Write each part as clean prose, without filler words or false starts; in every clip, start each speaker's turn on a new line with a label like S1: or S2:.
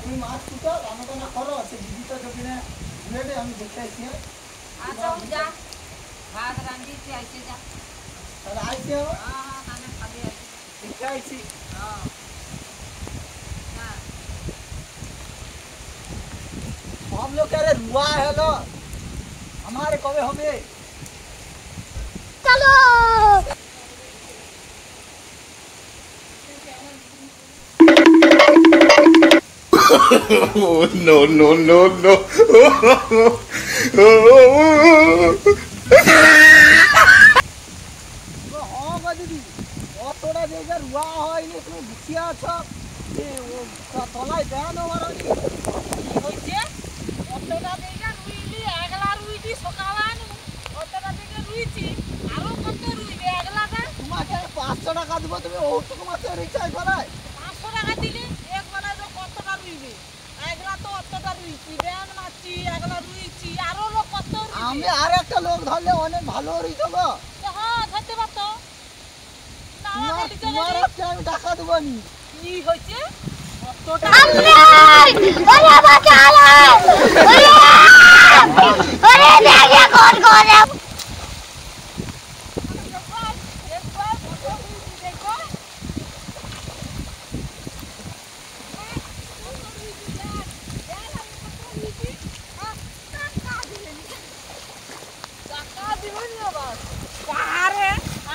S1: তুমি মাছ কুটো রান্না টান্না করো, সে দিদিটা যদি না ঘুরে আমি দেখতে আসছি।
S2: আচ্ছা যা ভাত রান্ধিছি আইসে যা
S1: তাহলে আইসি हो।
S2: हाँ खाना खा लिया
S1: দেখতে আইসি।
S2: हाँ हाँ
S1: हम लोग कह रहे रुआ है लो हमारे कबे হবে
S3: चलो
S4: no, no, no, no.
S1: দিদি অতটা জায়গা রুয়া হয়নি, তুমি বসিয়ে আছো তলায় দেন
S2: কি হইছে অতটা জায়গা রুইলি একলা রুইলি সকালানো অতটা জায়গা রুইছি আরো কত রুইবে একলাটা
S1: তোমাকে 500 টাকা দেবো, তুমি ওটুকু মাত্র রিচার্জ করায়
S2: 500 টাকা দিলে এক বেলায় তো কতটা রুইবে একলা তো অতটা রুইছি দেন মাছি একলা রুইছি আরো লোক কত রুইবে
S1: আমি আর একটা লোক ধরলে অনেক ভালো রুই দেবো।
S2: হ্যাঁ ধরতে পারতো
S1: তোমার আমি টাকা দেবো নি।
S2: কি হইছে অতটা
S3: ओरे बचा ले ओरे देखिए कौन कौन है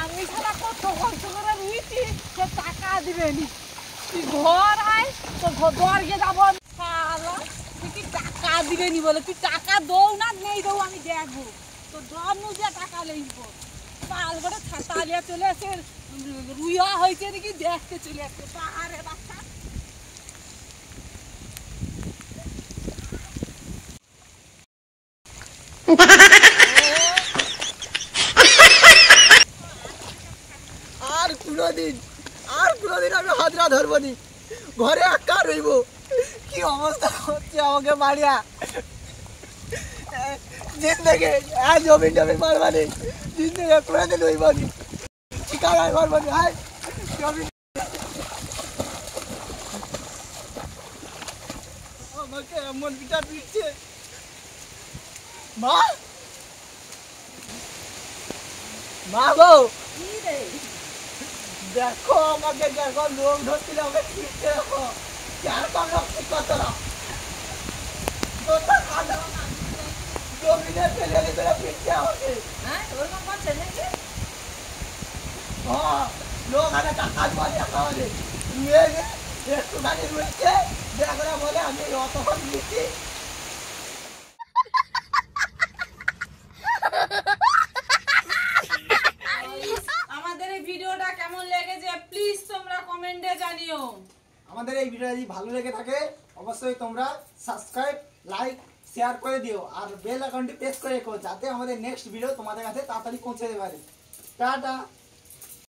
S2: আমি ছাড়া কত খরচ করে রুইছি সে টাকা দিবেনি তুই ঘর আয় তো ঘর গিয়ে যাবো শালা তুই কি টাকা দিবেনি বলে তুই টাকা দৌ না নেই দৌ আমি দেখবো তো ডর নু যে টাকা লইব পাল করে ছাতা লিয়ে চলে আসে রুইয়া হয়েছে নাকি দেখতে চলে আসছে পাহাড়ে বাচ্চা
S1: আর কোনোদিন আমি হাজরা ধরবো নি, ঘরে একা রইব। কি অবস্থা হচ্ছে আমাকে মারিয়া জিন্দগি জমিন টমিন মারবানি, জিন্দগি কোনোদিন রইব নি, ঠিকানায় মারবো নি। হাই জমিন আমাকে এমন পিঠা পিটছে। মা মা গো দেখো আমাকে দেখো লোক ধরছিল আমাকে পিটছে, দেখো কেন তোমরা কি করতো না জমিনে ফেলে করে পিটছে আমাকে।
S2: হ্যাঁ ওরকম করছে নাকি
S1: হ্যাঁ লোক আগে টাকা দিয়ে খাওয়ালে নিয়ে একটুখানি রয়েছে দেখরা বলে আমি অতক্ষণ দিচ্ছি।
S2: আমাদের এই ভিডিওটা কেমন লেগেছে প্লিজ তোমরা কমেন্টে জানিও।
S1: আমাদের এই ভিডিও যদি ভালো লেগে থাকে অবশ্যই তোমরা সাবস্ক্রাইব লাইক শেয়ার করে দিও আর বেল আইকনটি প্রেস করে রেখো যাতে আমাদের নেক্সট ভিডিও তোমাদের কাছে তাড়াতাড়ি পৌঁছে যেতে পারে। টাটা।